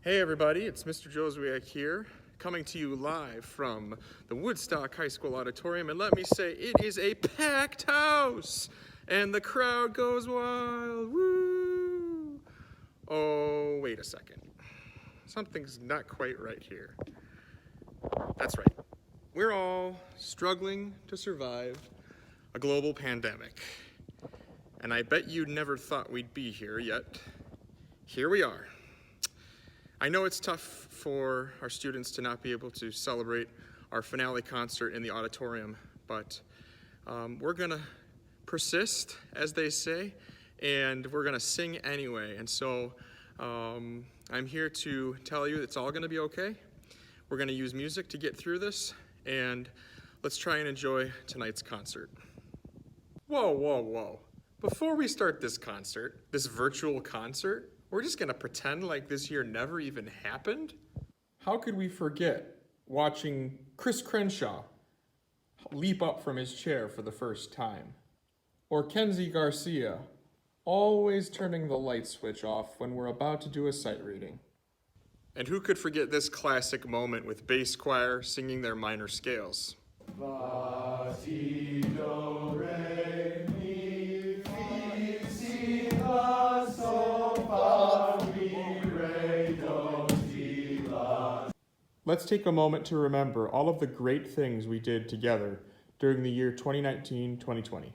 Hey everybody, it's Mr. Joswiak here, coming to you live from the Woodstock High School Auditorium, and let me say, it is a packed house, and the crowd goes wild, woo! Oh, wait a second. Something's not quite right here. That's right. We're all struggling to survive a global pandemic, and I bet you never thought we'd be here, yet here we are. I know it's tough for our students to not be able to celebrate our finale concert in the auditorium, but we're gonna persist, as they say, and we're gonna sing anyway. And so I'm here to tell you it's all gonna be okay. We're gonna use music to get through this, and let's try and enjoy tonight's concert. Whoa, whoa, whoa. Before we start this concert, this virtual concert, we're just gonna pretend like this year never even happened? How could we forget watching Chris Crenshaw leap up from his chair for the first time? Or Kenzie Garcia always turning the light switch off when we're about to do a sight reading? And who could forget this classic moment with bass choir singing their minor scales? La, si, do, re, mi, fi, si, la, sol, fa, mi, re, do, si, la. Let's take a moment to remember all of the great things we did together during the year 2019-2020.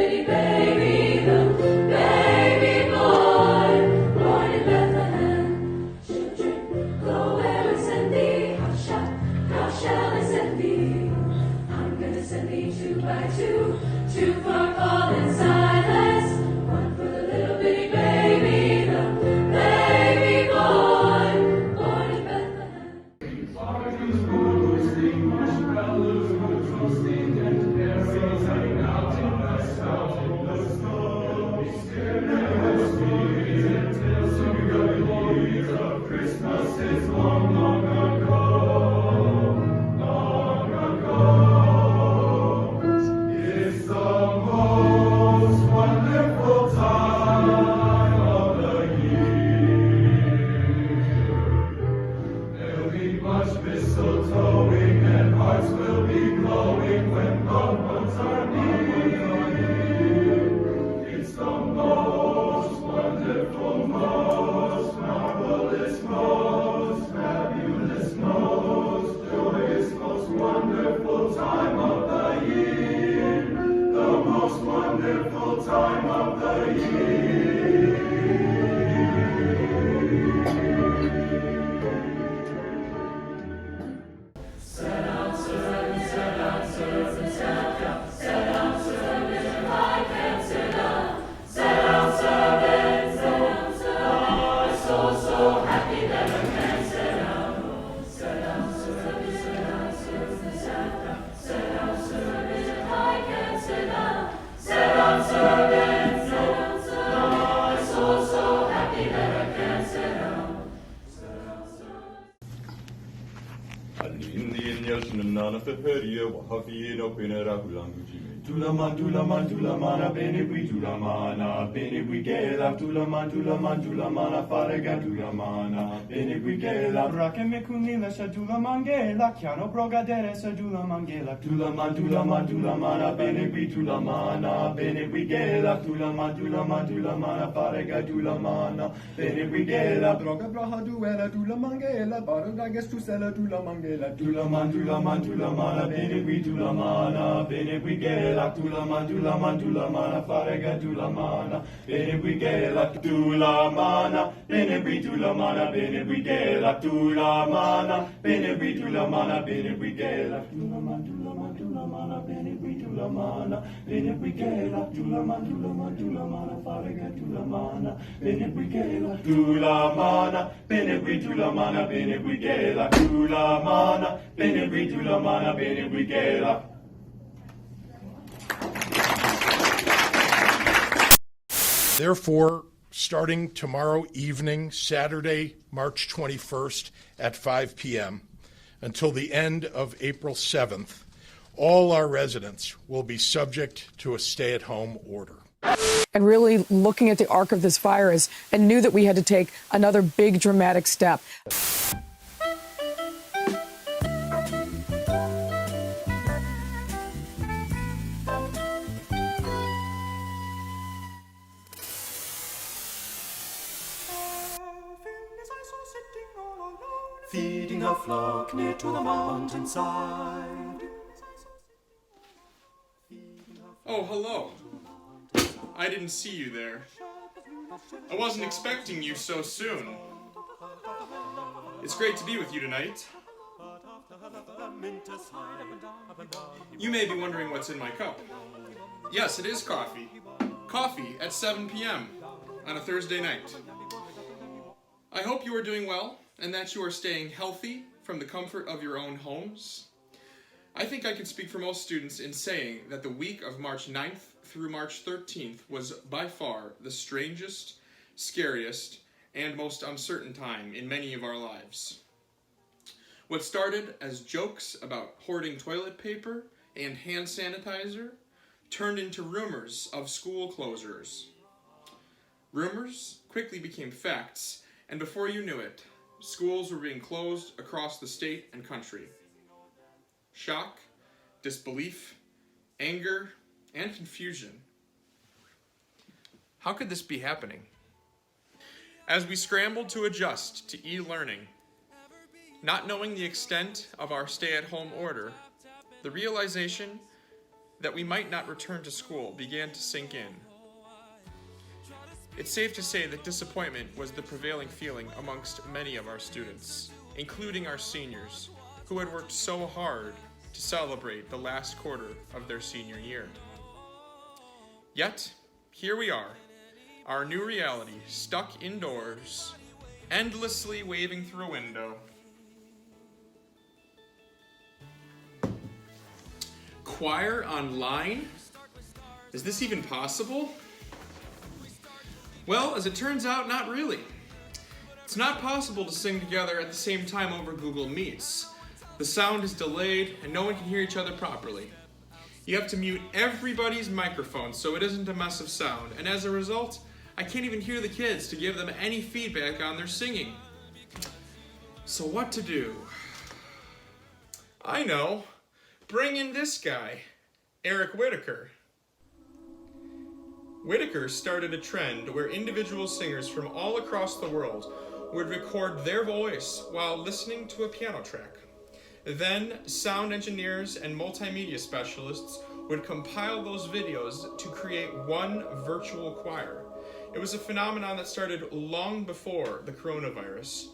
bitty baby, the baby boy, born in Bethlehem. Children, go where I send thee, how shall I send thee? I'm gonna send thee 2 by 2, 2 for Paul and Silas, 1 for the little bitty baby, the baby boy, born in Bethlehem. Tulamana, bene brigela, tulamana, farega, tulamana, bene brigela, brake me cunila, shadula mangela, chiano brogadere, sadula mangela, tulamana, bene brigela, tulamana, farega, tulamana, bene brigela, broga braha duela, tulamangela, barodages tusela, tulamangela, tulamana, bene brigela, tulamana, farega, tulamana, bene brigela, tulamana, bene brigela, bene brigela, tulamana, bene brigela, bene brigela, tulamana, bene brigela, bene brigela, tulamana, farega, tulamana, bene brigela, tulamana, bene brigela, bene brigela, tulamana, bene brigela, bene brigela. Therefore, starting tomorrow evening, Saturday, March 21st at 5 p.m., until the end of April 7th, all our residents will be subject to a stay-at-home order. And really looking at the arc of this virus and knew that we had to take another big dramatic step. Feeding a flock near to the mountainside. Oh, hello. I didn't see you there. I wasn't expecting you so soon. It's great to be with you tonight. You may be wondering what's in my cup. Yes, it is coffee. Coffee at 7 p.m. on a Thursday night. I hope you are doing well and that you are staying healthy from the comfort of your own homes. I think I can speak for most students in saying that the week of March 9th through March 13th was by far the strangest, scariest, and most uncertain time in many of our lives. What started as jokes about hoarding toilet paper and hand sanitizer turned into rumors of school closures. Rumors quickly became facts, and before you knew it, schools were being closed across the state and country. Shock, disbelief, anger, and confusion. How could this be happening? As we scrambled to adjust to e-learning, not knowing the extent of our stay-at-home order, the realization that we might not return to school began to sink in. It's safe to say that disappointment was the prevailing feeling amongst many of our students, including our seniors, who had worked so hard to celebrate the last quarter of their senior year. Yet, here we are, our new reality, stuck indoors, endlessly waving through a window. Choir online? Is this even possible? Well, as it turns out, not really. It's not possible to sing together at the same time over Google Meets. The sound is delayed and no one can hear each other properly. You have to mute everybody's microphone so it isn't a mess of sound, and as a result, I can't even hear the kids to give them any feedback on their singing. So what to do? I know. Bring in this guy, Eric Whitaker. Whitaker started a trend where individual singers from all across the world would record their voice while listening to a piano track. Then, sound engineers and multimedia specialists would compile those videos to create one virtual choir. It was a phenomenon that started long before the coronavirus.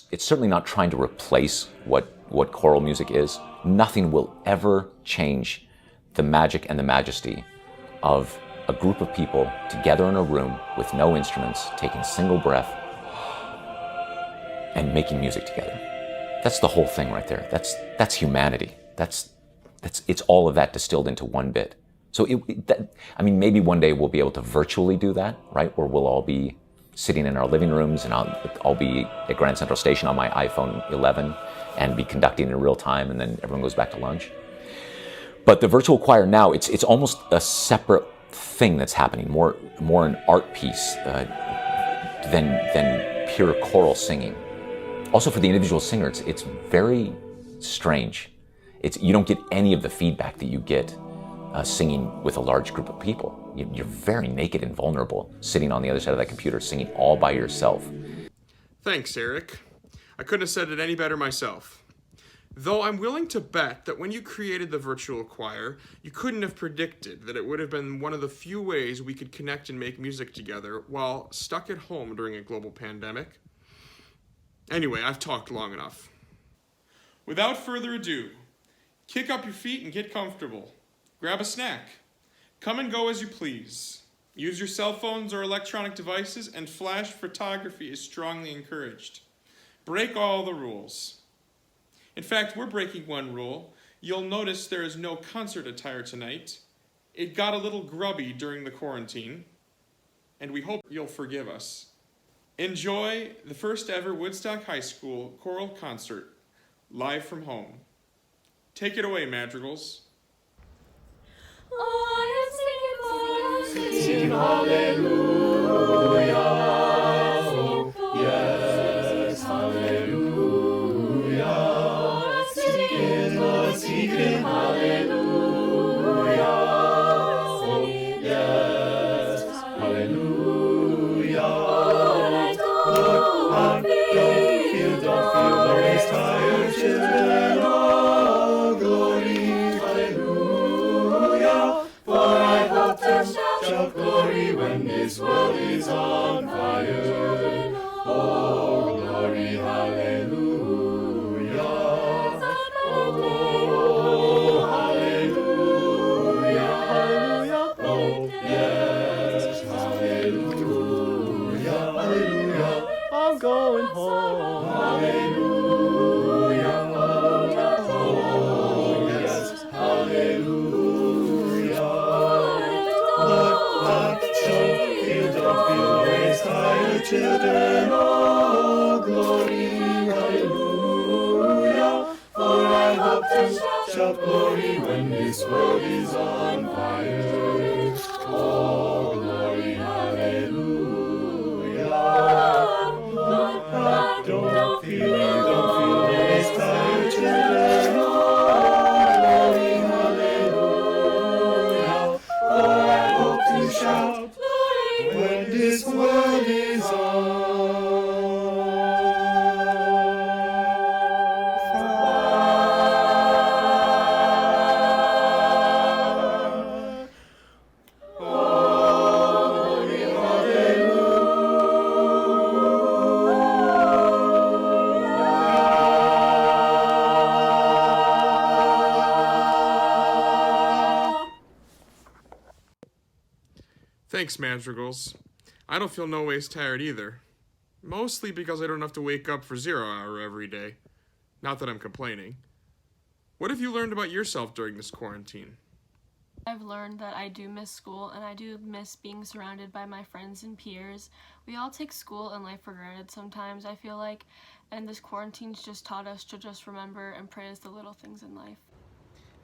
It's certainly not trying to replace what choral music is. Nothing will ever change the magic and the majesty of a group of people together in a room with no instruments, taking a single breath and making music together. That's the whole thing right there. That's humanity. It's all of that distilled into one bit. So maybe one day we'll be able to virtually do that, right? Where we'll all be sitting in our living rooms, and I'll be at Grand Central Station on my iPhone 11 and be conducting in real time, and then everyone goes back to lunch. But the virtual choir now, it's almost a separate thing that's happening, more an art piece than pure choral singing. Also for the individual singer, it's very strange. You don't get any of the feedback that you get singing with a large group of people. You're very naked and vulnerable, sitting on the other side of that computer, singing all by yourself. Thanks, Eric. I couldn't have said it any better myself. Though I'm willing to bet that when you created the virtual choir, you couldn't have predicted that it would have been one of the few ways we could connect and make music together while stuck at home during a global pandemic. Anyway, I've talked long enough. Without further ado, kick up your feet and get comfortable. Grab a snack. Come and go as you please. Use your cell phones or electronic devices, and flash photography is strongly encouraged. Break all the rules. In fact, we're breaking one rule. You'll notice there is no concert attire tonight. It got a little grubby during the quarantine, and we hope you'll forgive us. Enjoy the first ever Woodstock High School choral concert, live from home. Take it away, madrigals. Sing hallelujah, oh, yes, hallelujah. Seek it, Lord, seek it, hallelujah, oh, yes, hallelujah. Lord, don't feel the waste tired children, oh, glory, hallelujah. For I hope to shout glory when this world is on fire. Oh, glory, hallelujah. Oh, hallelujah, hallelujah. Oh, yes, hallelujah, hallelujah. I'm going home. Hallelujah. Oh, yes, hallelujah. Don't feel waste tired children, oh, glory, hallelujah. For I hope to shout glory when this world is on fire. Oh, glory, hallelujah. Don't feel waste tired children, oh, glory, hallelujah. For I hope to shout love is Thanks, madrigals. I don't feel no ways tired either. Mostly because I don't have to wake up for 0 hour every day. Not that I'm complaining. What have you learned about yourself during this quarantine? I've learned that I do miss school, and I do miss being surrounded by my friends and peers. We all take school and life for granted sometimes, I feel like, and this quarantine's just taught us to just remember and praise the little things in life.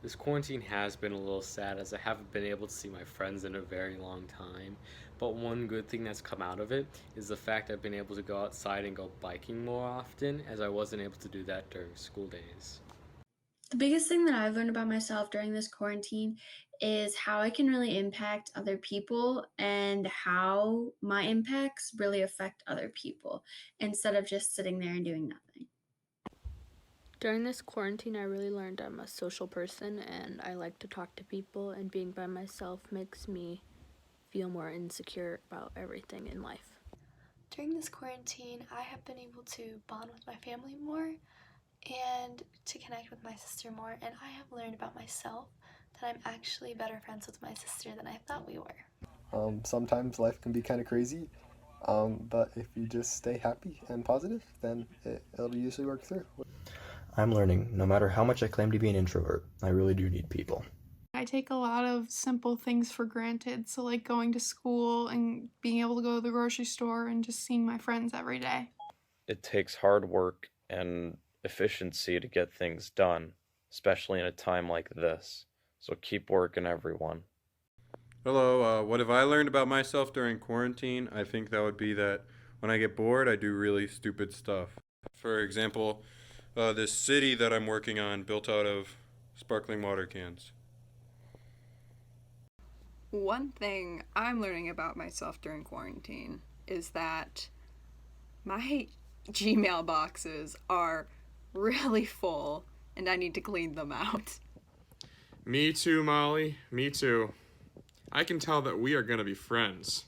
This quarantine has been a little sad as I haven't been able to see my friends in a very long time, but one good thing that's come out of it is the fact I've been able to go outside and go biking more often, as I wasn't able to do that during school days. The biggest thing that I've learned about myself during this quarantine is how I can really impact other people and how my impacts really affect other people instead of just sitting there and doing nothing. During this quarantine, I really learned I'm a social person and I like to talk to people, and being by myself makes me feel more insecure about everything in life. During this quarantine, I have been able to bond with my family more and to connect with my sister more, and I have learned about myself that I'm actually better friends with my sister than I thought we were. Sometimes life can be kind of crazy, but if you just stay happy and positive, then it'll usually work through. I'm learning, no matter how much I claim to be an introvert, I really do need people. I take a lot of simple things for granted, so like going to school and being able to go to the grocery store and just seeing my friends every day. It takes hard work and efficiency to get things done, especially in a time like this. So keep working, everyone. Hello, what have I learned about myself during quarantine? I think that would be that when I get bored, I do really stupid stuff. For example, this city that I'm working on built out of sparkling water cans. One thing I'm learning about myself during quarantine is that my Gmail boxes are really full and I need to clean them out. Me too, Molly. Me too. I can tell that we are going to be friends.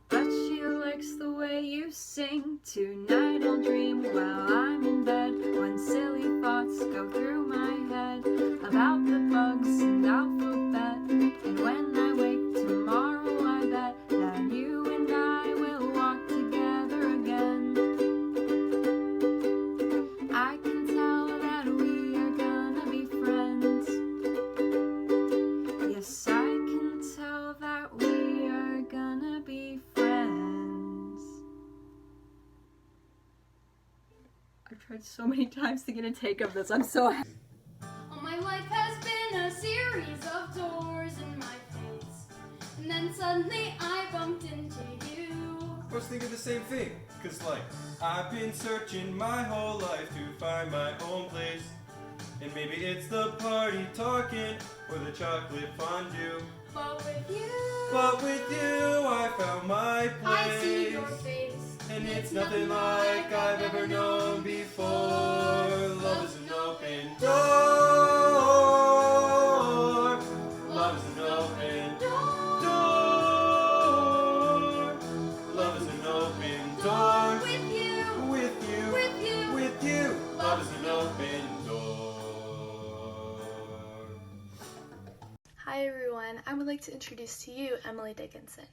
But she likes the way you sing. Tonight I'll dream while I'm in bed, when silly thoughts go through my head about the bugs and alphabet. And when I wake tomorrow, I bet that you and I will walk together again. I can tell that we are gonna be friends. Yes, I can tell that we are gonna be friends. I've tried so many times to get a take of this. I'm so happy. All my life has been a series of doors in my face, and then suddenly I bumped into you. I was thinking the same thing, cause like, I've been searching my whole life to find my own place. And maybe it's the party talking, or the chocolate fondue. But with you, I found my place. I see your face, and it's nothing like I've ever known before. Love is an open door. Love is an open door. Love is an open door. With you, with you, with you, with you. Love is an open door. Hi everyone, I would like to introduce to you Emily Dickinson.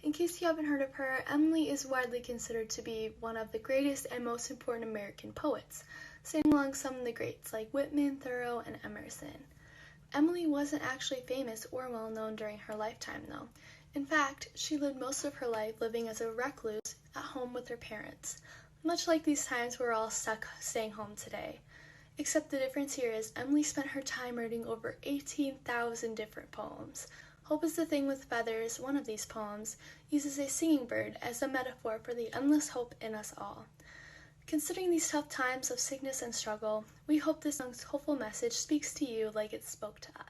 In case you haven't heard of her, Emily is widely considered to be one of the greatest and most important American poets, singing along some of the greats like Whitman, Thoreau, and Emerson. Emily wasn't actually famous or well known during her lifetime though. In fact, she lived most of her life living as a recluse at home with her parents, much like these times we're all stuck staying home today. Except the difference here is Emily spent her time writing over 18,000 different poems. Hope is the thing with feathers. One of these poems uses a singing bird as a metaphor for the endless hope in us all. Considering these tough times of sickness and struggle, we hope this song's hopeful message speaks to you like it spoke to us.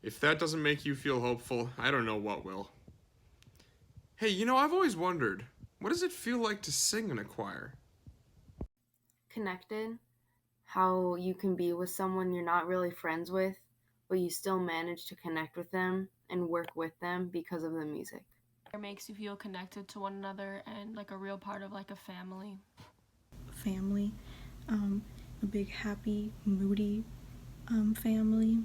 If that doesn't make you feel hopeful, I don't know what will. Hey, you know, I've always wondered, what does it feel like to sing in a choir? Connected, how you can be with someone you're not really friends with, but you still manage to connect with them and work with them because of the music. It makes you feel connected to one another and like a real part of like a family. Family, a big happy, moody family.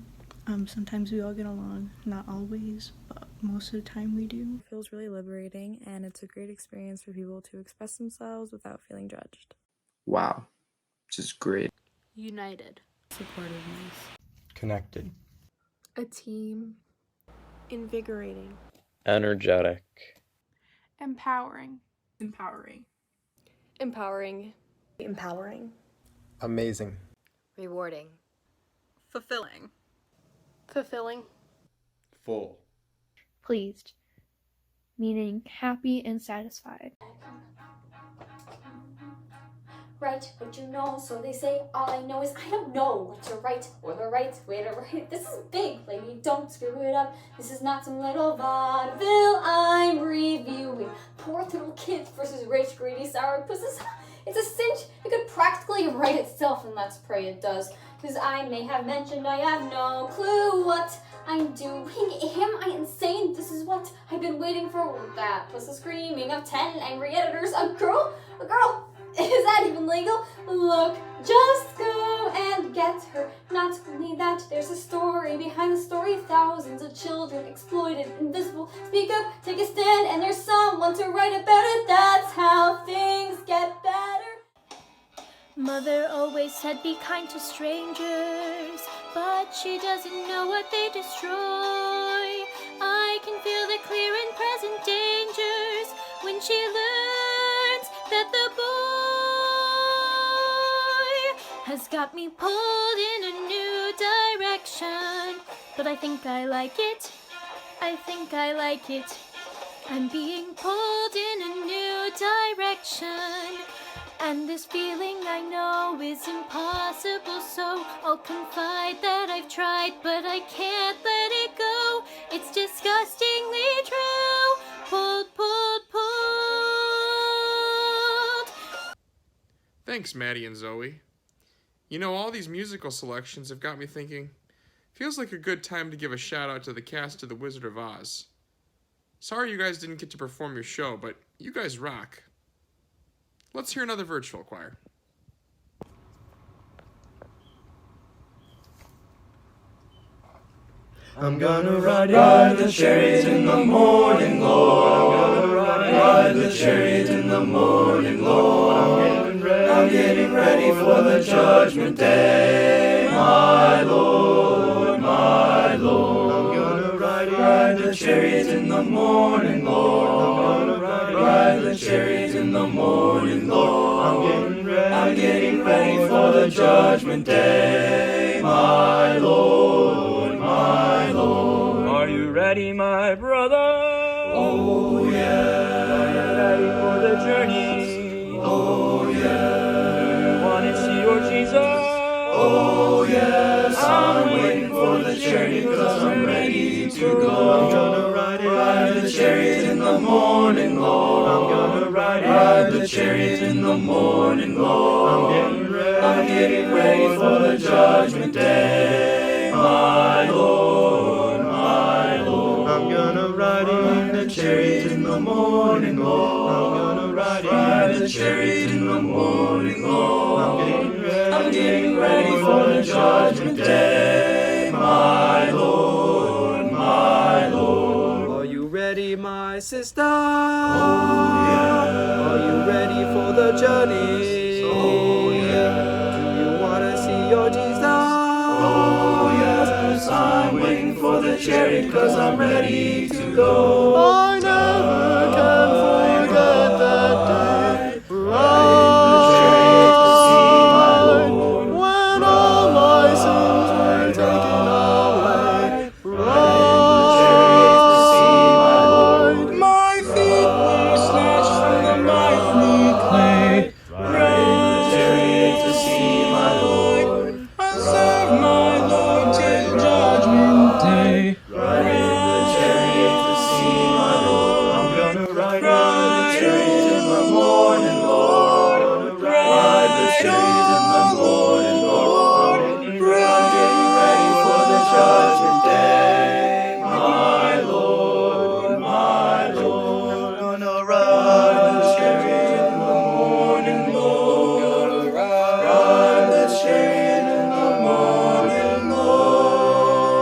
Sometimes we all get along, not always, but most of the time we do. It feels really liberating, and it's a great experience for people to express themselves without feeling judged. Wow, this is great. United. Supportiveness. Connected. A team. Invigorating. Energetic. Empowering. Empowering. Empowering. Empowering. Amazing. Rewarding. Fulfilling. Fulfilling. Full. Pleased, meaning happy and satisfied. write what you know, so they say. All I know is I don't know what to write or the right way to write. This is big, lady, don't screw it up. This is not some little vaudeville I'm reviewing. Poor little kids versus rich, greedy, sour pusses. It's a cinch. It could practically write itself, and let's pray it does. Because I may have mentioned I have no clue what I'm doing. Am I insane? This is what I've been waiting for. That plus the screaming of 10 angry editors. A girl? Is that even legal? Look, just go and get her. Not only that, there's a story behind the story. Thousands of children exploited, invisible. Speak up, take a stand, and there's someone to write about it. That's how things get better. Mother always said be kind to strangers, but she doesn't know what they destroy. I can feel the clear and present dangers when she learns that the boy has got me pulled in a new direction. But I think I like it. I think I like it. I'm being pulled in a new direction. And this feeling I know is impossible, so I'll confide that I've tried, but I can't let it go. It's disgustingly true. Pulled, pulled, pulled. Thanks, Maddy and Zoe. You know, all these musical selections have got me thinking, feels like a good time to give a shout out to the cast of The Wizard of Oz. Sorry you guys didn't get to perform your show, but you guys rock. Let's hear another virtual choir. I'm gonna ride the chariot in the morning, Lord. I'm gonna ride the chariot in the morning, Lord. I'm getting ready for the judgment day, my Lord, my Lord. I'm gonna ride the chariot in the morning, Lord. I'm gonna ride the chariot in the morning, Lord. I'm getting ready for the judgment day, my Lord, my Lord. Are you ready, my brother? Oh yeah. Are you ready for the journey? Oh yeah. Do you want to see your Jesus? Oh yes. I'm waiting for the chariot 'cause I'm ready to go. I'm gonna ride the chariot in the morning, Lord. I'm gonna ride the chariot in the morning, Lord. I'm getting ready for the judgment day, my Lord, my Lord. I'm gonna ride the chariot in the morning, Lord. I'm gonna ride the chariot in the morning, Lord. I'm getting ready for the judgment day, my Lord, my Lord. Are you ready, my sister? Oh yeah. Are you ready for the journey? Oh yeah. Do you wanna see your Jesus? Oh yes. I'm waiting for the chariot 'cause I'm ready to go. I never can forget that day. Riding the chariot to see my Lord. When all my sins were taken away. Riding the chariot to see my Lord. My feet were snatched from the miry clay. Riding the chariot to see my Lord. I serve my Lord till judgment day. Riding the chariot to see my Lord. I'm gonna ride the chariot in the morning, Lord. Ride the chariot in the morning, Lord. I'm getting ready for the judgment day, my Lord, my Lord. I'm gonna ride the chariot in the morning, Lord. Ride the chariot in the morning, Lord.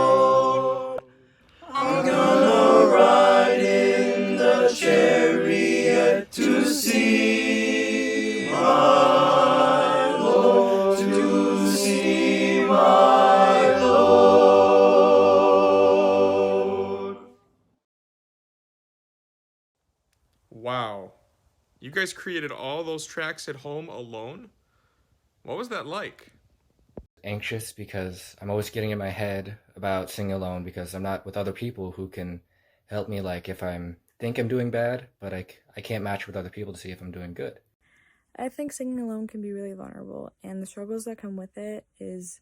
I'm gonna ride in the chariot to see my Lord, to see my Lord. Wow. You guys created all those tracks at home alone? What was that like? Anxious because I'm always getting in my head about singing alone because I'm not with other people who can help me, like if think I'm doing bad, but I can't match with other people to see if I'm doing good. I think singing alone can be really vulnerable, and the struggles that come with it is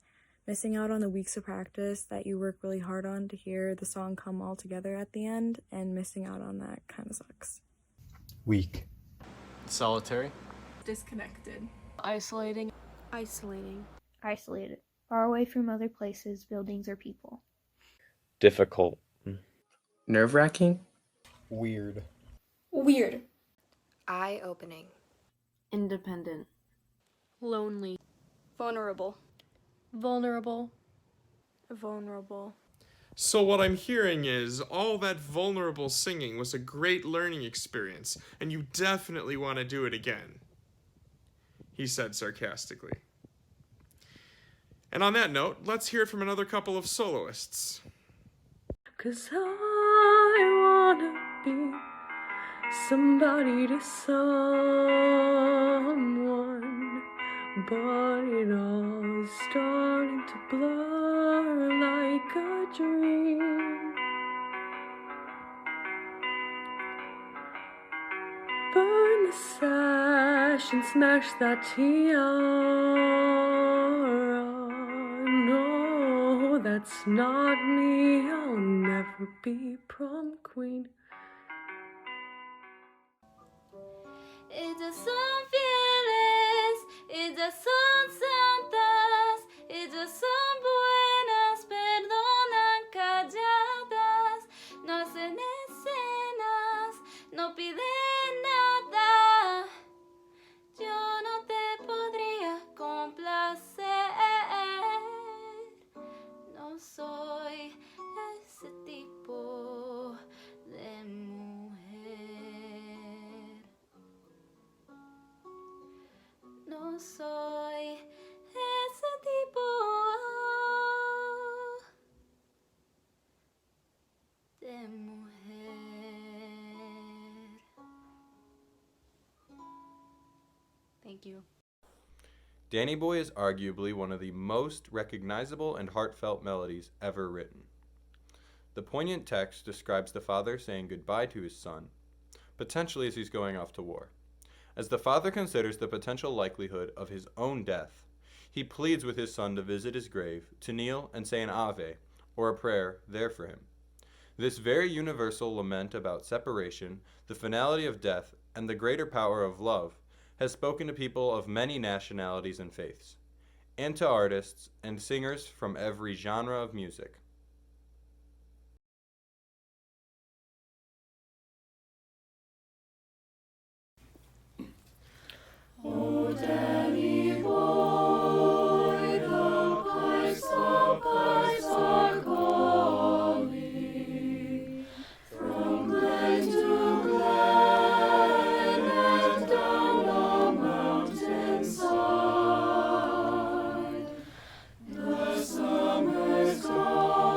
missing out on the weeks of practice that you work really hard on to hear the song come all together at the end, and missing out on that kind of sucks. Weak. Solitary. Disconnected. Isolating. Isolating. Isolated. Far away from other places, buildings, or people. Difficult. Nerve-wracking? Weird. Weird. Eye-opening. Independent. Lonely. Vulnerable. Vulnerable. Vulnerable. So what I'm hearing is all that vulnerable singing was a great learning experience, and you definitely want to do it again, he said sarcastically. And on that note, let's hear it from another couple of soloists. 'Cause I wanna be somebody to someone, but it all is starting to blur like a dream. Burn the sash and smash that tiara. No, that's not me. I'll never be prom queen. It's a son fieles, it's a son santas, it's a son buenas, perdonan calladas, no hacen escenas, no piden nada. Yo no te podría complacer, no soy ese tipo de mujer. No soy ese tipo de mujer. Thank you. Danny Boy is arguably one of the most recognizable and heartfelt melodies ever written. The poignant text describes the father saying goodbye to his son, potentially as he's going off to war. As the father considers the potential likelihood of his own death, he pleads with his son to visit his grave, to kneel and say an Ave, or a prayer, there for him. This very universal lament about separation, the finality of death, and the greater power of love has spoken to people of many nationalities and faiths, and to artists and singers from every genre of music. Oh, Danny boy, the pipes are calling from glen to glen and down the mountainside. The summer's gone.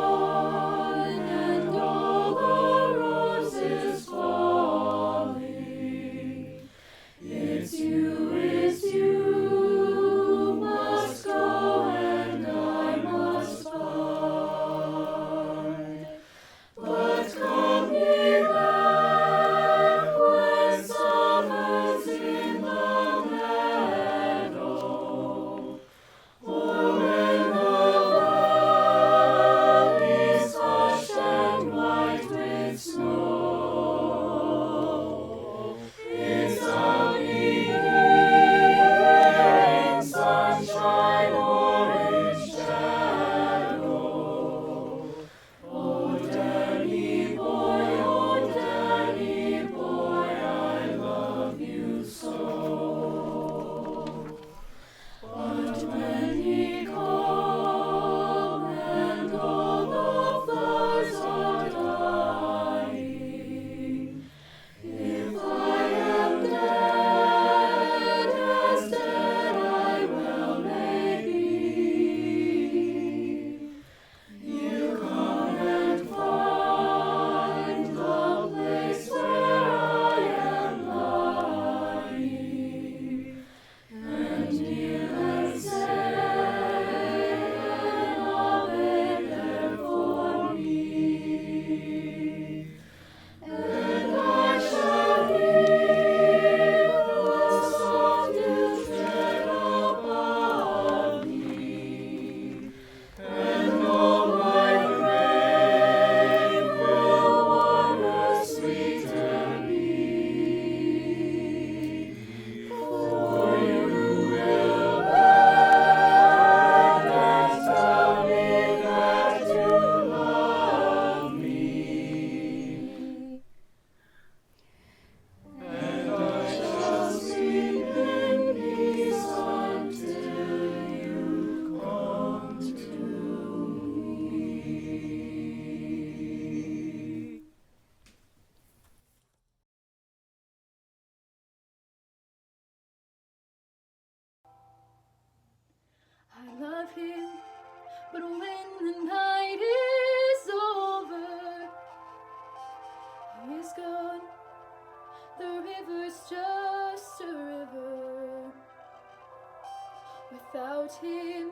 without him,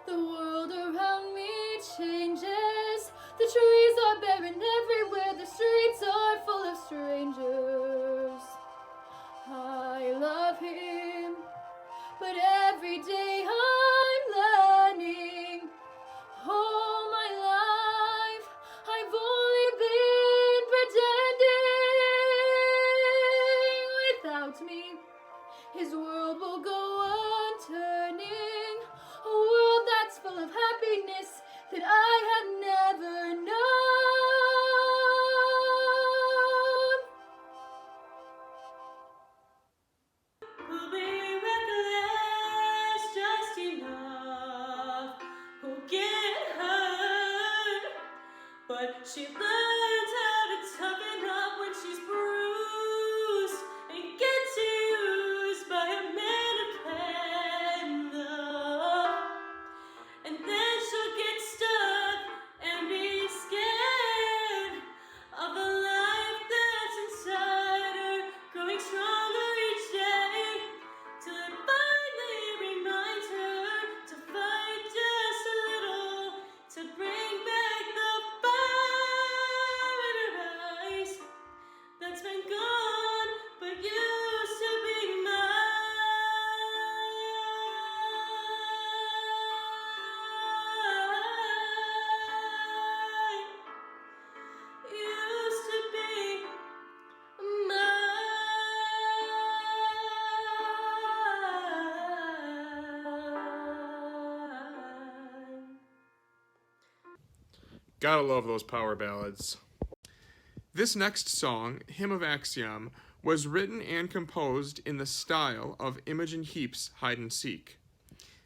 the world around me changes. The trees are barren everywhere, the streets are full of strangers. I love him, but every day I'm learning. All my life I've only been pretending. Without me, his world will go on turning, a world that's full of happiness that I had never known. Who'll be reckless just enough, who'll get hurt, but she learns how to toughen up when she's bruised and gets used by a man who can love. And then she'll get stuck and be scared of the life that's inside her, growing stronger each day, till it finally reminds her to fight just a little, to bring back the fire in her eyes that's been gone but used to be mine. Used to be mine. Gotta love those power ballads. This next song, Hymn of Acxiom, was written and composed in the style of Imogen Heap's Hide and Seek.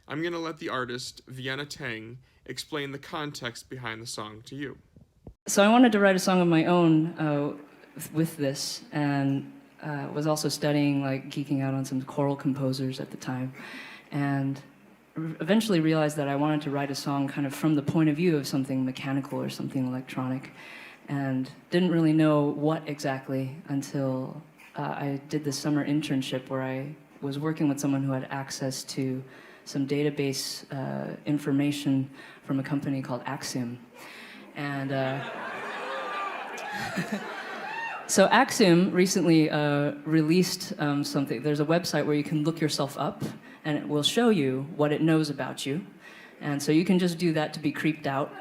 I'm going to let the artist, Vienna Teng, explain the context behind the song to you. So I wanted to write a song of my own with this, and was also studying, like, geeking out on some choral composers at the time, and eventually realized that I wanted to write a song kind of from the point of view of something mechanical or something electronic, and didn't really know what exactly until I did this summer internship where I was working with someone who had access to some database information from a company called Acxiom. And so Acxiom recently released something. There's a website where you can look yourself up, and it will show you what it knows about you. And so you can just do that to be creeped out,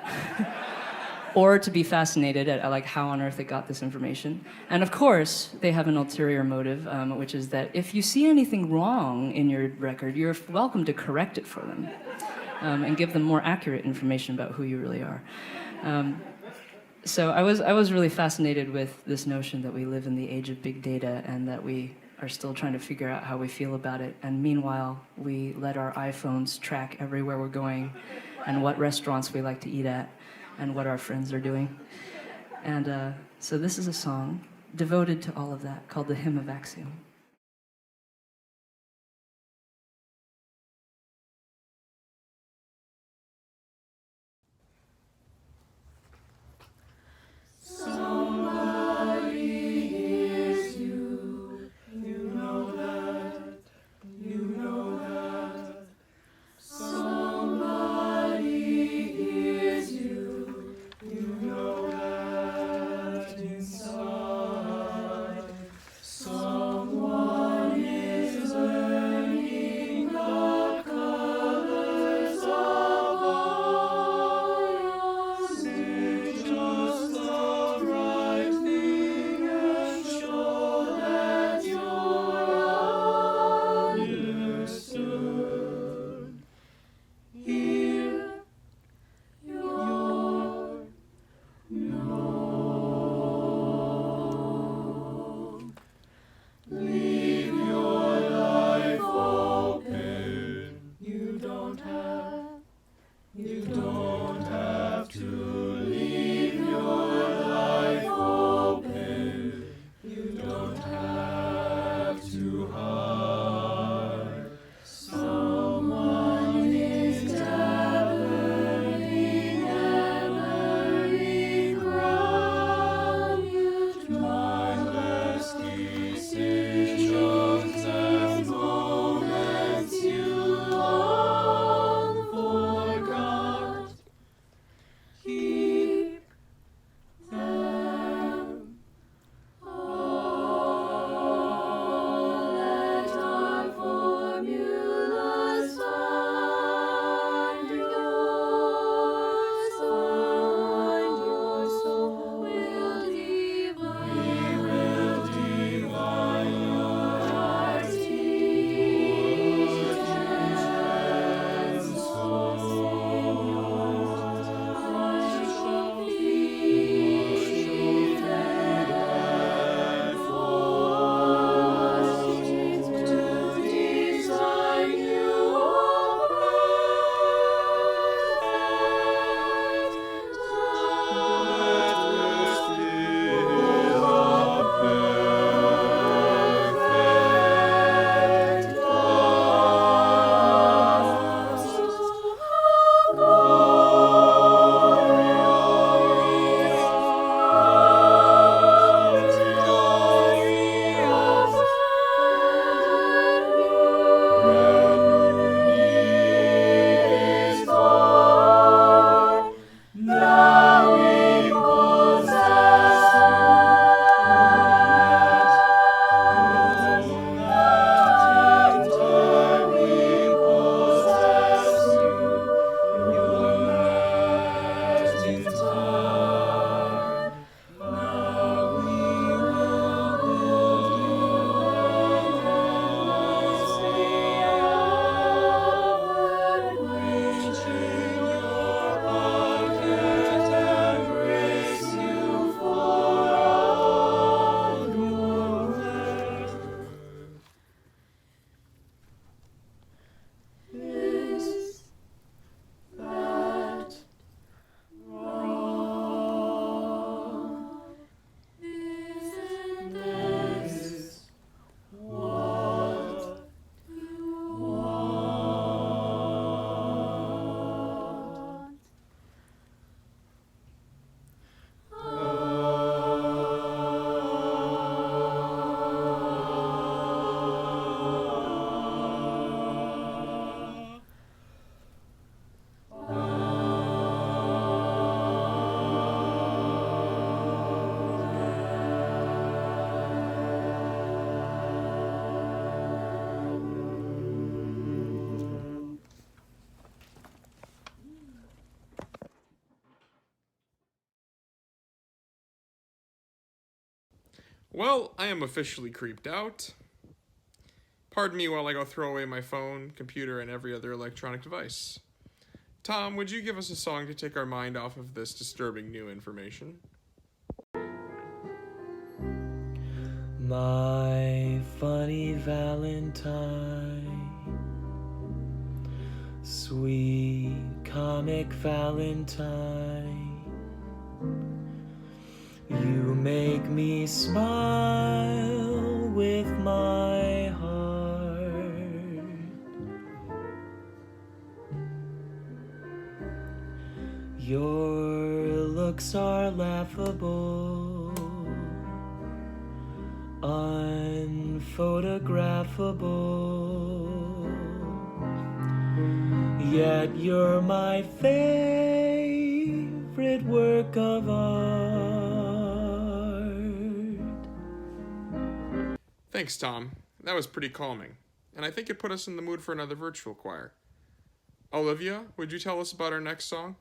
or to be fascinated at like how on earth it got this information. And of course, they have an ulterior motive, which is that if you see anything wrong in your record, you're welcome to correct it for them, and give them more accurate information about who you really are. So I was really fascinated with this notion that we live in the age of big data and that we are still trying to figure out how we feel about it. And meanwhile, we let our iPhones track everywhere we're going and what restaurants we like to eat at and what our friends are doing. And so this is a song devoted to all of that called the Hymn of Acxiom. Somebody hears you, you know that, you know that. Somebody hears you, you know that inside. Someone Well, I am officially creeped out. Pardon me while I go throw away my phone, computer, and every other electronic device. Tom, would you give us a song to take our mind off of this disturbing new information? My funny Valentine, sweet comic Valentine, you make me smile with my heart. Your looks are laughable, unphotographable, yet you're my favorite work of art. Thanks, Tom. That was pretty calming, and I think it put us in the mood for another virtual choir. Olivia, would you tell us about our next song?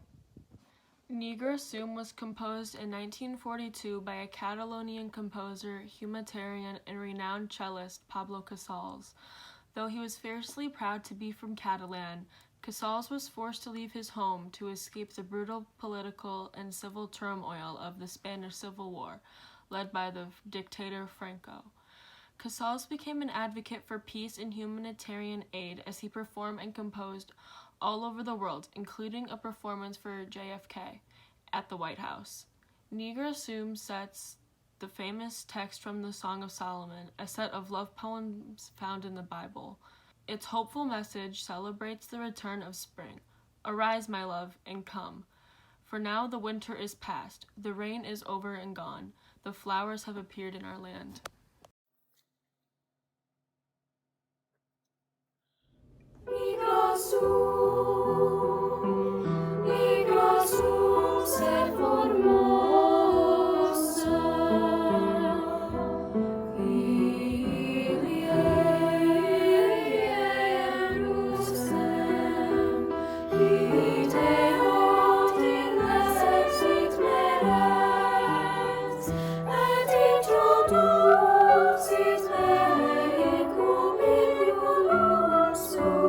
Nigra Sum was composed in 1942 by a Catalonian composer, humanitarian, and renowned cellist Pablo Casals. Though he was fiercely proud to be from Catalan, Casals was forced to leave his home to escape the brutal political and civil turmoil of the Spanish Civil War, led by the dictator Franco. Casals became an advocate for peace and humanitarian aid as he performed and composed all over the world, including a performance for JFK at the White House. Nigra Sum sets the famous text from the Song of Solomon, a set of love poems found in the Bible. Its hopeful message celebrates the return of spring. Arise, my love, and come. For now the winter is past, the rain is over and gone, the flowers have appeared in our land. Nigra Sum, ser formosa, Kylie Jerusalem, Videot in exit merens, et introducit me in cubiculum suum.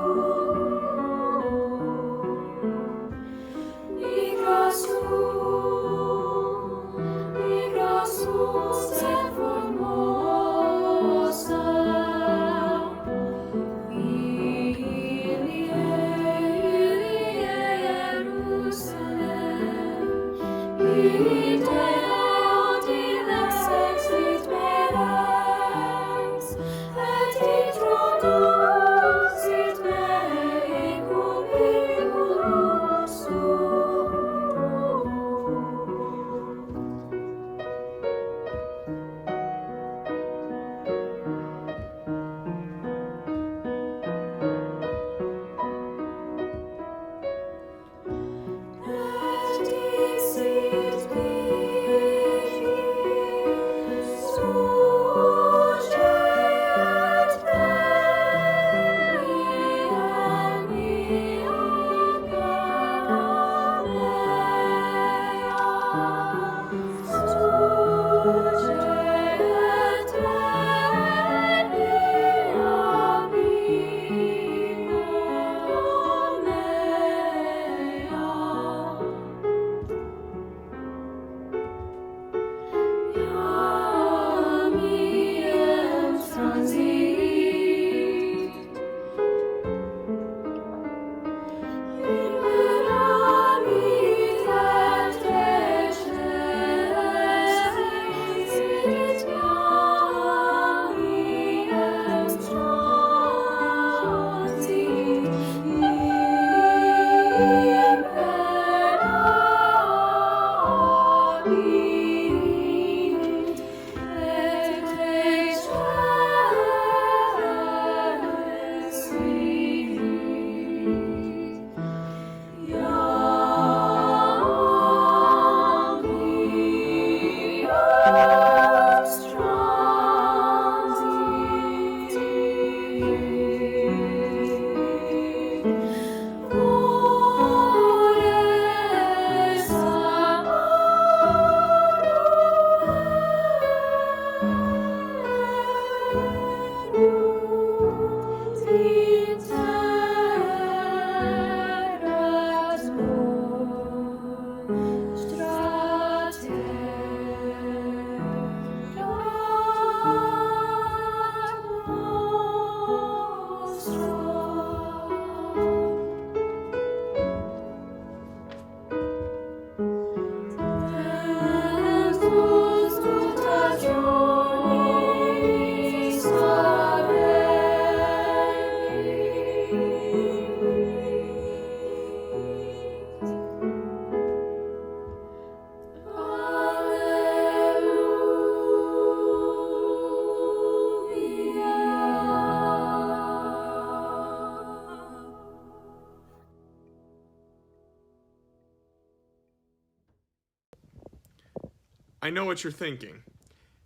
I know what you're thinking.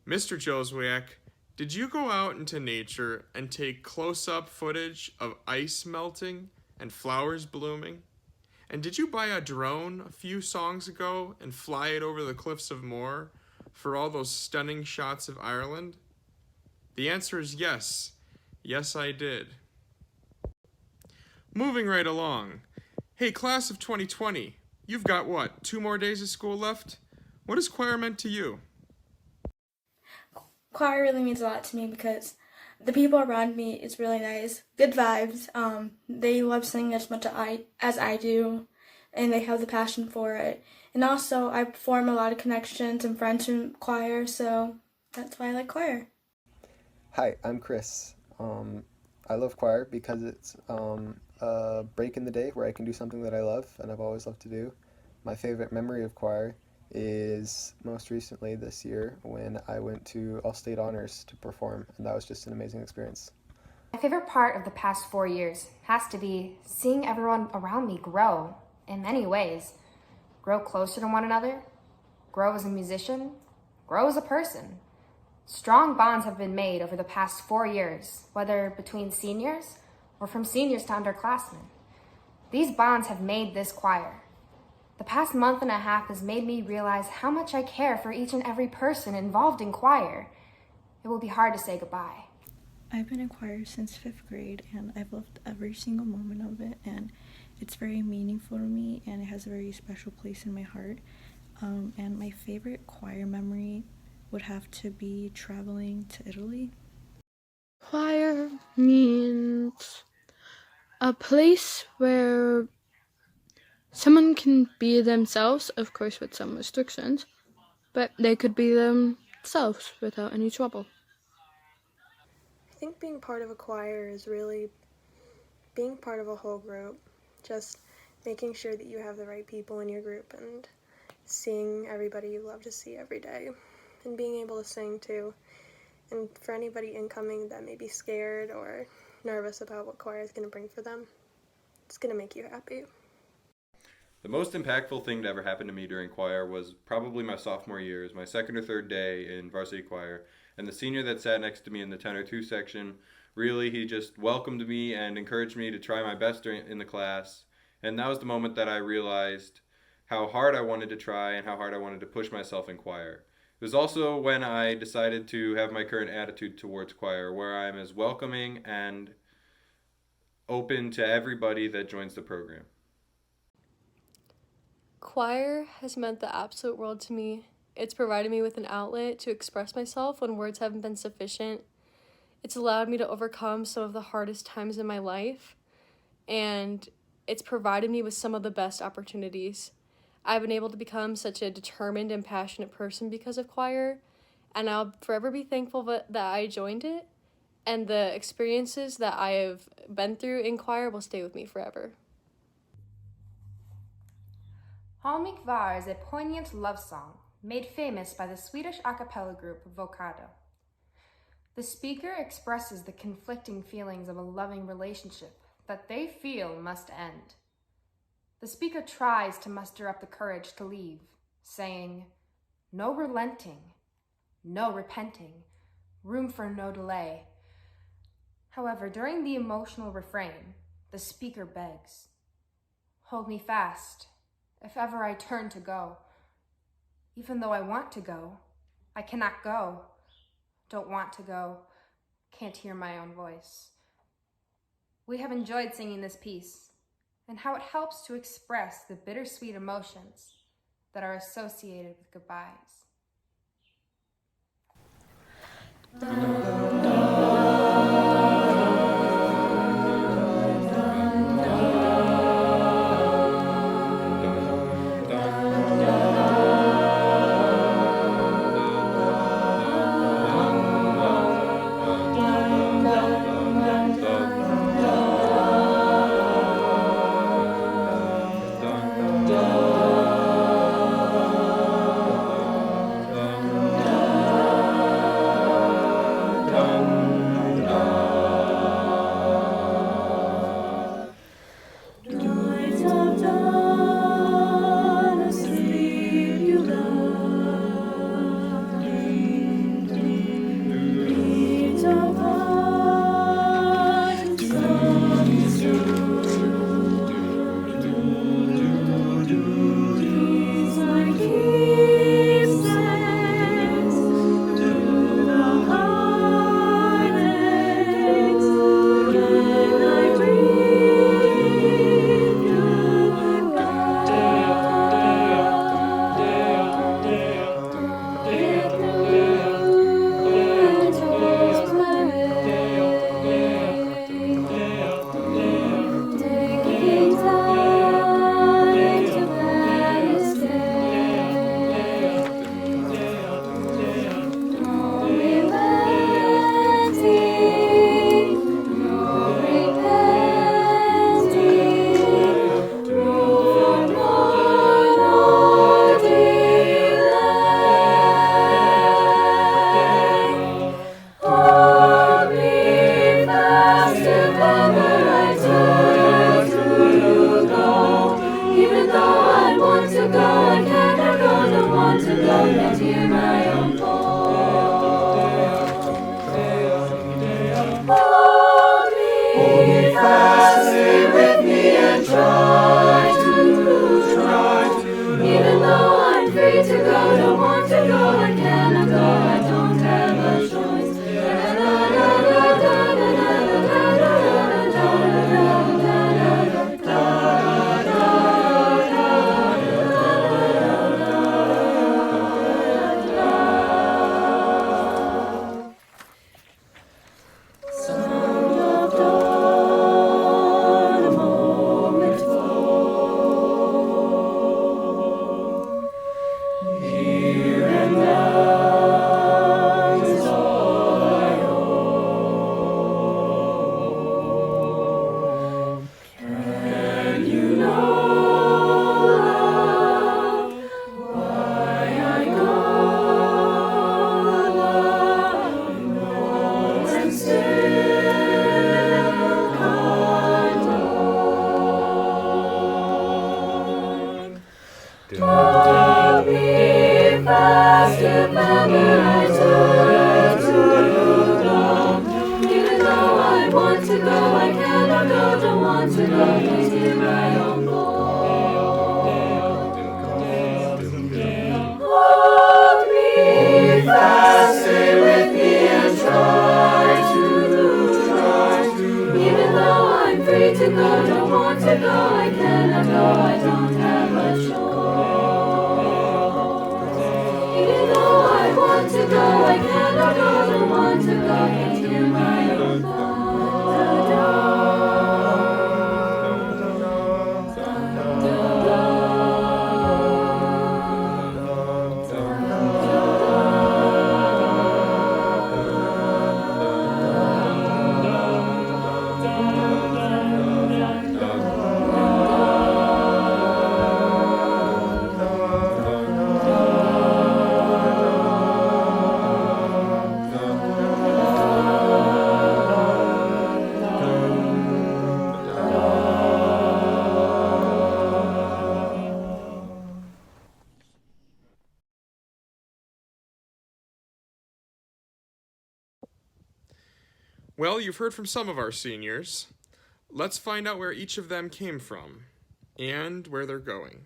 Mr. Joswiak, did you go out into nature and take close-up footage of ice melting and flowers blooming? And did you buy a drone a few songs ago and fly it over the cliffs of Moher for all those stunning shots of Ireland? The answer is yes. Yes, I did. Moving right along. Hey, class of 2020, you've got what, 2 more days of school left? What has choir meant to you? Choir really means a lot to me because the people around me is really nice. Good vibes. They love singing as much as I do, and they have the passion for it. And also, I form a lot of connections and friends in choir, so that's why I like choir. Hi, I'm Chris. I love choir because it's a break in the day where I can do something that I love and I've always loved to do. My favorite memory of choir is most recently this year when I went to All-State Honors to perform, and that was just an amazing experience. My favorite part of the past 4 years has to be seeing everyone around me grow in many ways. Grow closer to one another, grow as a musician, grow as a person. Strong bonds have been made over the past 4 years, whether between seniors or from seniors to underclassmen. These bonds have made this choir. The past month and a half has made me realize how much I care for each and every person involved in choir. It will be hard to say goodbye. I've been in choir since 5th grade, and I've loved every single moment of it, and it's very meaningful to me, and it has a very special place in my heart. And my favorite choir memory would have to be traveling to Italy. Choir means a place where someone can be themselves, of course with some restrictions, but they could be themselves without any trouble. I think being part of a choir is really being part of a whole group, just making sure that you have the right people in your group and seeing everybody you love to see every day and being able to sing too. And for anybody incoming that may be scared or nervous about what choir is going to bring for them, it's going to make you happy. The most impactful thing to ever happen to me during choir was probably my sophomore year, my 2nd or 3rd day in varsity choir, and the senior that sat next to me in the tenor 2 section, really, he just welcomed me and encouraged me to try my best in the class, and that was the moment that I realized how hard I wanted to try and how hard I wanted to push myself in choir. It was also when I decided to have my current attitude towards choir, where I'm as welcoming and open to everybody that joins the program. Choir has meant the absolute world to me. It's provided me with an outlet to express myself when words haven't been sufficient. It's allowed me to overcome some of the hardest times in my life, and it's provided me with some of the best opportunities. I've been able to become such a determined and passionate person because of choir, and I'll forever be thankful that I joined it, and the experiences that I have been through in choir will stay with me forever. Mig Kvar is a poignant love song made famous by the Swedish a cappella group Vocado. The speaker expresses the conflicting feelings of a loving relationship that they feel must end. The speaker tries to muster up the courage to leave, saying, "No relenting, no repenting, room for no delay." However, during the emotional refrain, the speaker begs, "Hold me fast, if ever I turn to go. Even though I want to go, I cannot go. Don't want to go, can't hear my own voice." We have enjoyed singing this piece and how it helps to express the bittersweet emotions that are associated with goodbyes. don't want to go into my own Well, you've heard from some of our seniors. Let's find out where each of them came from and where they're going.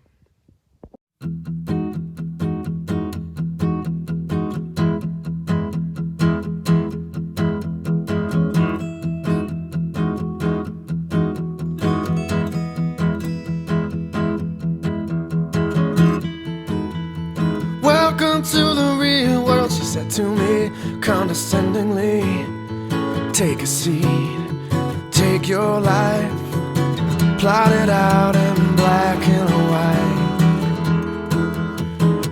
Welcome to the real world, she said to me condescendingly. Take a seat, take your life, plot it out in black and white.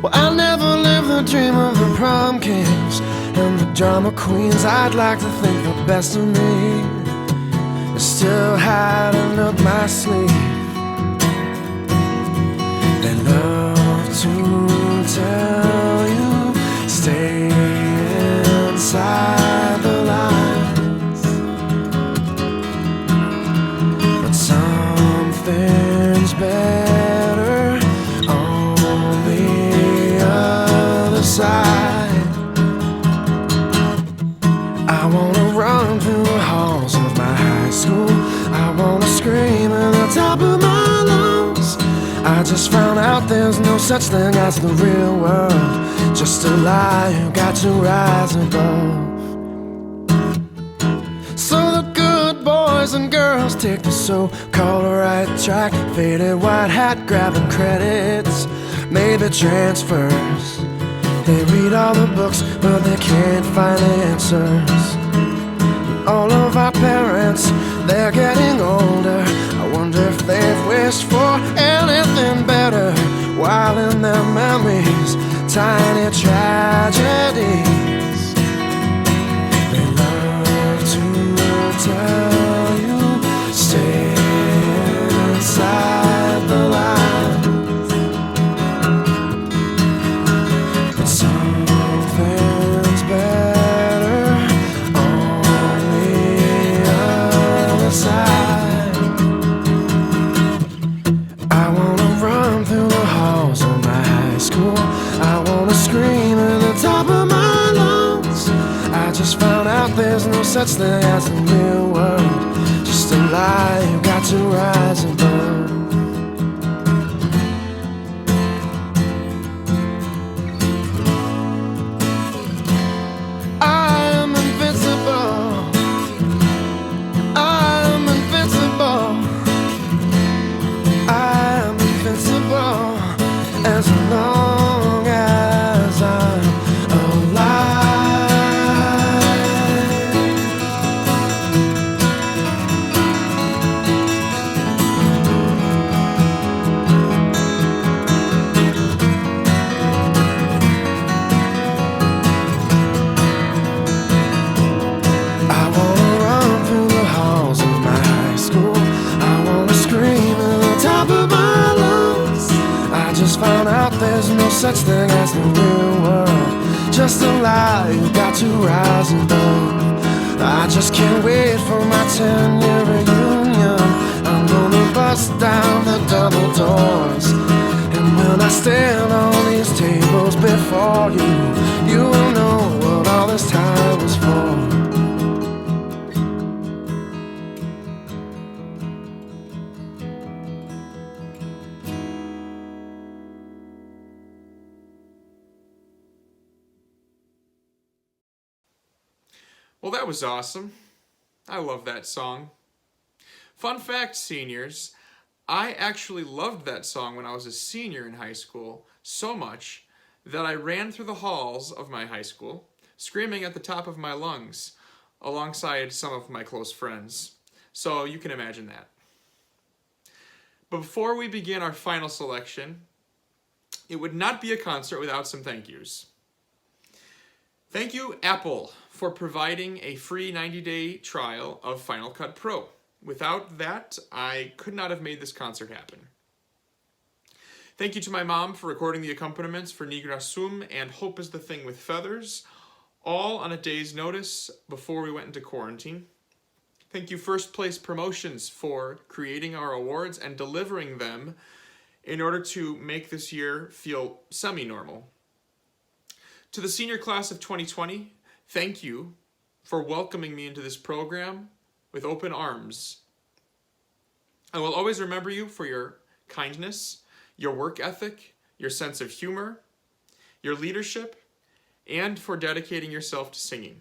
Well, I never lived the dream of the prom kings and the drama queens. I'd like to think the best of me is still hiding up my sleeve. They love to tell you, stay inside the lines. But something's better on the other side. I wanna run through the halls of my high school. I wanna scream at the top of my lungs. I just found out there's no such thing as the real world, just a lie you got to rise above. So the good boys and girls take the so-called right track, faded white hat grabbing credits, maybe transfers. They read all the books but they can't find the answers. All of our parents, they're getting older. I wonder if they've wished for anything better, while in their memories, tiny tragedies. They love to tell you, stay inside the lines. But something's better on the other side. I wanna run through the halls of my high school. I wanna scream at the top of my lungs. I just found out there's no such thing as the real world, just a lie you got to rise above. I am invincible. I am invincible. I am invincible as long as I'm alive. I wanna run through the halls of my high school. I wanna scream at the top of my lungs. I just found out there's no such thing as the real world, just a lie you got to rise above. I just can't wait for my 10-year reunion. I'm gonna bust down the double doors, and when I stand on these tables before you, you will know what all this time was for. Well, that was awesome. I love that song. Fun fact, seniors, I actually loved that song when I was a senior in high school so much that I ran through the halls of my high school, screaming at the top of my lungs alongside some of my close friends. So you can imagine that. But before we begin our final selection, it would not be a concert without some thank yous. Thank you, Apple, for providing a free 90-day trial of Final Cut Pro. Without that, I could not have made this concert happen. Thank you to my mom for recording the accompaniments for Nigra Sum and Hope is the Thing with Feathers, all on a day's notice before we went into quarantine. Thank you, First Place Promotions, for creating our awards and delivering them in order to make this year feel semi-normal. To the senior class of 2020, thank you for welcoming me into this program with open arms. I will always remember you for your kindness, your work ethic, your sense of humor, your leadership, and for dedicating yourself to singing.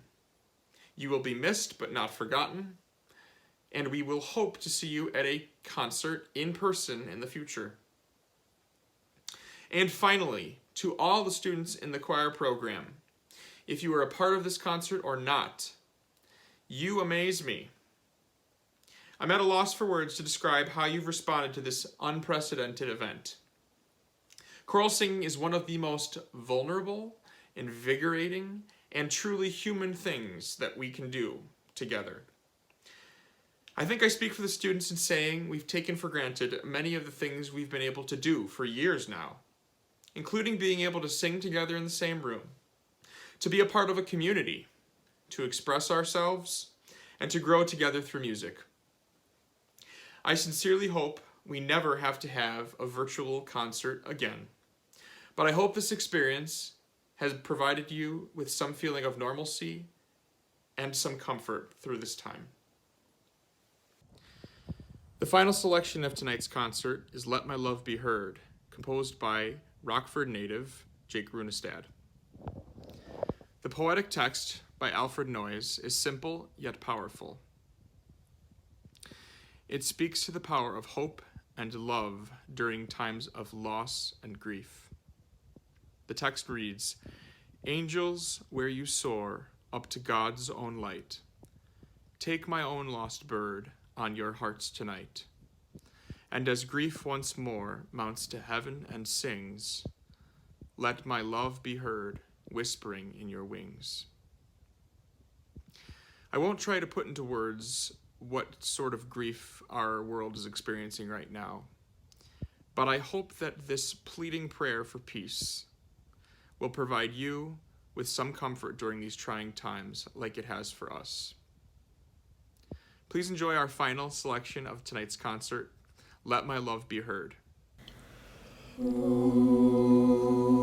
You will be missed but not forgotten, and we will hope to see you at a concert in person in the future. And finally, to all the students in the choir program, if you are a part of this concert or not, you amaze me. I'm at a loss for words to describe how you've responded to this unprecedented event. Choral singing is one of the most vulnerable, invigorating, and truly human things that we can do together. I think I speak for the students in saying we've taken for granted many of the things we've been able to do for years now, including being able to sing together in the same room, to be a part of a community, to express ourselves, and to grow together through music. I sincerely hope we never have to have a virtual concert again, but I hope this experience has provided you with some feeling of normalcy and some comfort through this time. The final selection of tonight's concert is Let My Love Be Heard, composed by Rockford native Jake Runestad. The poetic text by Alfred Noyes is simple yet powerful. It speaks to the power of hope and love during times of loss and grief. The text reads, "Angels, where you soar up to God's own light, take my own lost bird on your hearts tonight. And as grief once more mounts to heaven and sings, let my love be heard whispering in your wings." I won't try to put into words what sort of grief our world is experiencing right now, but I hope that this pleading prayer for peace will provide you with some comfort during these trying times like it has for us. Please enjoy our final selection of tonight's concert, Let My Love Be Heard. Ooh.